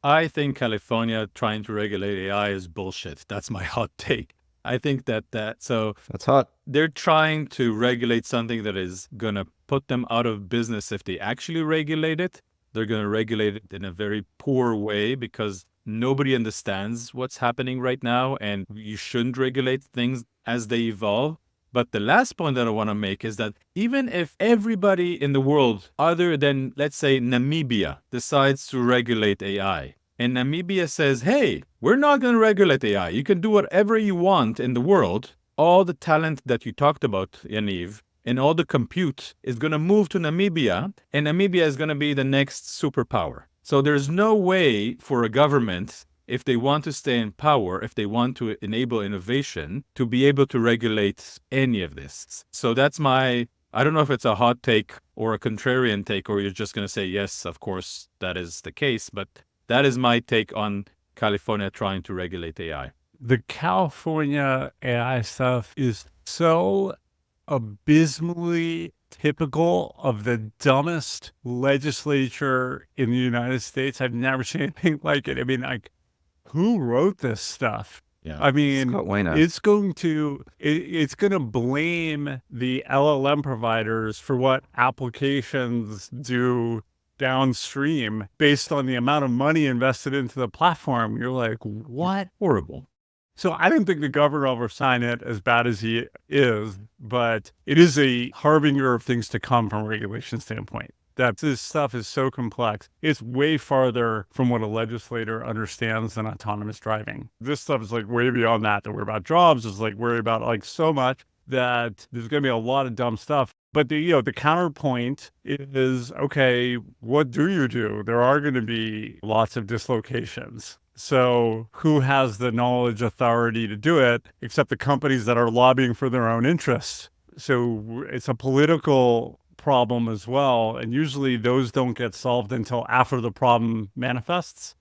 I think California trying to regulate AI is bullshit. That's my hot take. I think so That's hot. they're trying to regulate something that is going to put them out of business if they actually regulate it. They're going to regulate it in a very poor way because nobody understands what's happening right now, and you shouldn't regulate things as they evolve. But the last point that I want to make is that even if everybody in the world, other than, let's say, Namibia, decides to regulate AI, and Namibia says, hey, we're not going to regulate AI. You can do whatever you want in the world. All the talent that you talked about, Yaniv, and all the compute is going to move to Namibia, and Namibia is going to be the next superpower. So there's no way for a government, if they want to stay in power, if they want to enable innovation, to be able to regulate any of this. So that's I don't know if it's a hot take or a contrarian take, or you're just going to say, yes, of course, that is the case. But that is my take on California trying to regulate AI. The California AI stuff is so abysmally typical of the dumbest legislature in the United States. I've never seen anything like it. I mean, like, who wrote this stuff? Yeah. I mean, Scott Wiener. it's going to blame the LLM providers for what applications do downstream based on the amount of money invested into the platform. You're like, what? Horrible. So I don't think the governor will ever sign it, as bad as he is, but it is a harbinger of things to come from a regulation standpoint. That this stuff is so complex. It's way farther from what a legislator understands than autonomous driving. This stuff is like way beyond that. To worry about jobs is like worry about like so much that there's going to be a lot of dumb stuff. But the counterpoint is, okay, what do you do? There are going to be lots of dislocations. So who has the knowledge authority to do it except the companies that are lobbying for their own interests? So it's a political problem as well. And usually those don't get solved until after the problem manifests.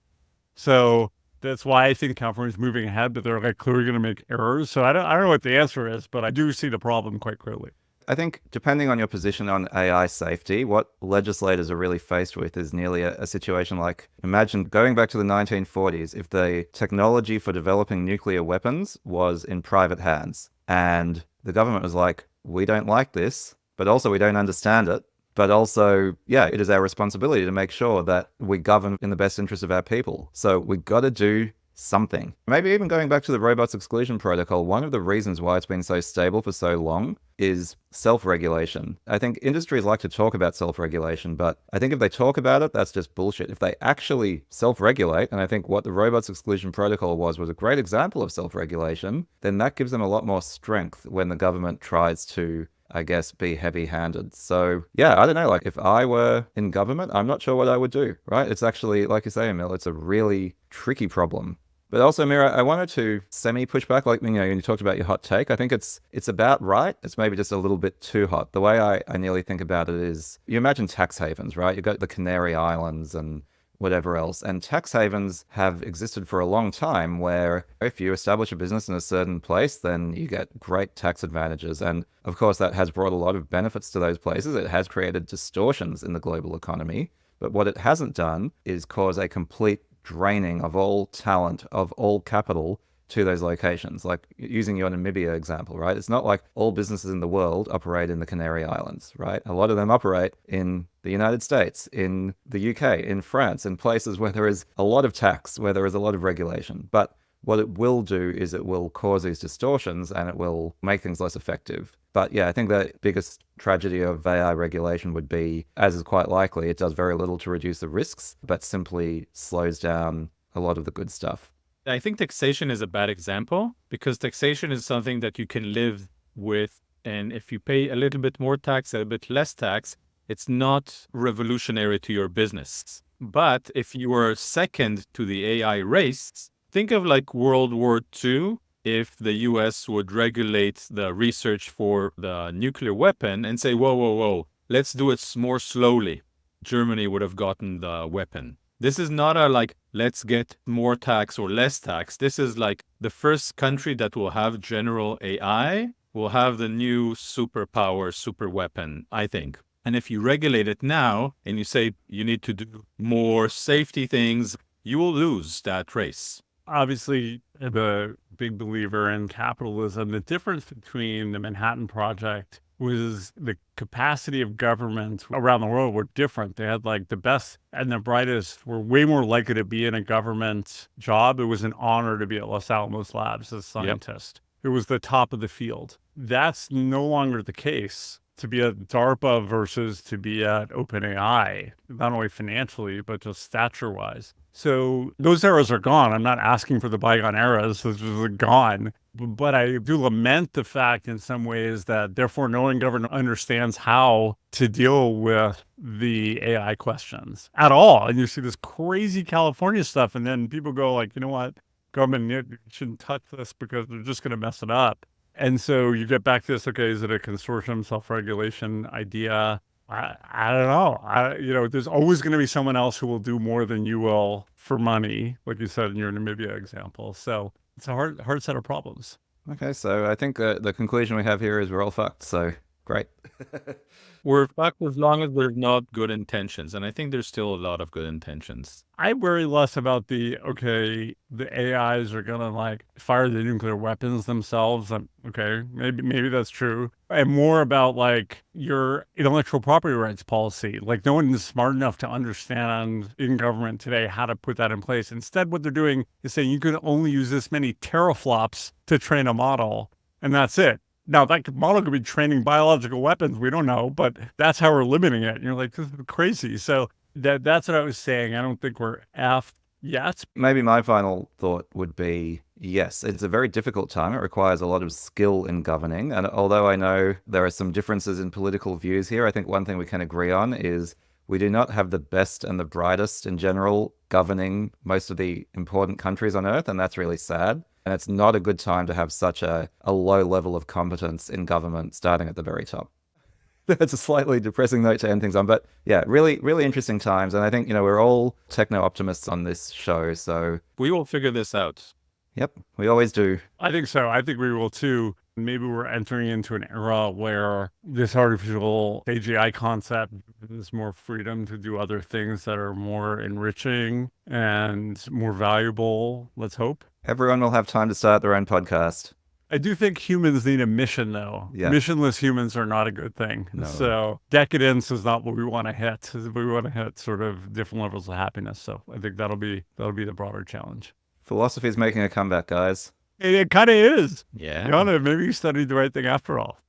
So that's why I think California's moving ahead, but they're like clearly going to make errors. So I don't know what the answer is, but I do see the problem quite clearly. I think depending on your position on AI safety, what legislators are really faced with is nearly a situation like, imagine going back to the 1940s, if the technology for developing nuclear weapons was in private hands and the government was like, we don't like this, but also we don't understand it. But also, yeah, it is our responsibility to make sure that we govern in the best interest of our people. So we got to do something. Maybe even going back to the robots exclusion protocol, one of the reasons why it's been so stable for so long is self-regulation. I think industries like to talk about self-regulation, but I think if they talk about it, that's just bullshit. If they actually self-regulate, and I think what the robots exclusion protocol was a great example of self-regulation, then that gives them a lot more strength when the government tries to, I guess, be heavy-handed. So yeah, I don't know, like if I were in government, I'm not sure what I would do, right? It's actually, like you say, Emil, it's a really tricky problem. But also, Amir, I wanted to semi-push back, like, when you talked about your hot take. I think it's about right. It's maybe just a little bit too hot. The way I nearly think about it is, you imagine tax havens, right? You've got the Canary Islands and whatever else. And tax havens have existed for a long time where if you establish a business in a certain place, then you get great tax advantages. And of course, that has brought a lot of benefits to those places. It has created distortions in the global economy. But what it hasn't done is cause a complete draining of all talent, of all capital to those locations. Like using your Namibia example, right? It's not like all businesses in the world operate in the Canary Islands, right? A lot of them operate in the United States, in the UK, in France, in places where there is a lot of tax, where there is a lot of regulation. But what it will do is it will cause these distortions and it will make things less effective. But yeah, I think the biggest tragedy of AI regulation would be, as is quite likely, it does very little to reduce the risks, but simply slows down a lot of the good stuff. I think taxation is a bad example because taxation is something that you can live with. And if you pay a little bit more tax, a bit less tax, it's not revolutionary to your business. But if you are second to the AI race, think of like World War II. If the US would regulate the research for the nuclear weapon and say, whoa, whoa, whoa, let's do it more slowly, Germany would have gotten the weapon. This is not a like, let's get more tax or less tax. This is like the first country that will have general AI will have the new superpower, super weapon, I think. And if you regulate it now and you say you need to do more safety things, you will lose that race. Obviously, the big believer in capitalism, the difference between the Manhattan Project was the capacity of governments around the world were different. They had like the best and the brightest were way more likely to be in a government job. It was an honor to be at Los Alamos Labs as a scientist. It was the top of the field. That's no longer the case. To be at DARPA versus to be at OpenAI, not only financially, but just stature-wise. So those eras are gone. I'm not asking for the bygone eras. Those are gone. But I do lament the fact in some ways that therefore no one government understands how to deal with the AI questions at all. And you see this crazy California stuff. And then people go like, you know what, government you shouldn't touch this because they're just going to mess it up. And so you get back to this, okay, is it a consortium self-regulation idea? I don't know. There's always going to be someone else who will do more than you will for money, like you said in your Namibia example. So it's a hard set of problems. Okay, so I think the conclusion we have here is we're all fucked. So great. We're fucked as long as there's not good intentions. And I think there's still a lot of good intentions. I worry less about the AIs are going to like fire the nuclear weapons themselves. Okay, maybe that's true. And more about like your intellectual property rights policy. Like no one is smart enough to understand in government today how to put that in place. Instead, what they're doing is saying you can only use this many teraflops to train a model, and that's it. Now, that model could be training biological weapons. We don't know, but that's how we're limiting it. And you're like, this is crazy. So that's what I was saying. I don't think we're effed yet. Maybe my final thought would be, yes, it's a very difficult time. It requires a lot of skill in governing. And although I know there are some differences in political views here, I think one thing we can agree on is we do not have the best and the brightest in general governing most of the important countries on Earth. And that's really sad. And it's not a good time to have such a low level of competence in government starting at the very top. That's a slightly depressing note to end things on. But yeah, really, really interesting times. And I think, we're all techno-optimists on this show. So we will figure this out. Yep, we always do. I think so. I think we will too. Maybe we're entering into an era where this artificial AGI concept is more freedom to do other things that are more enriching and more valuable, let's hope. Everyone will have time to start their own podcast. I do think humans need a mission, though. Yeah. Missionless humans are not a good thing. No. So decadence is not what we want to hit. We want to hit sort of different levels of happiness. So I think that'll be the broader challenge. Philosophy is making a comeback, guys. It kind of is. Yeah. Maybe you studied the right thing after all.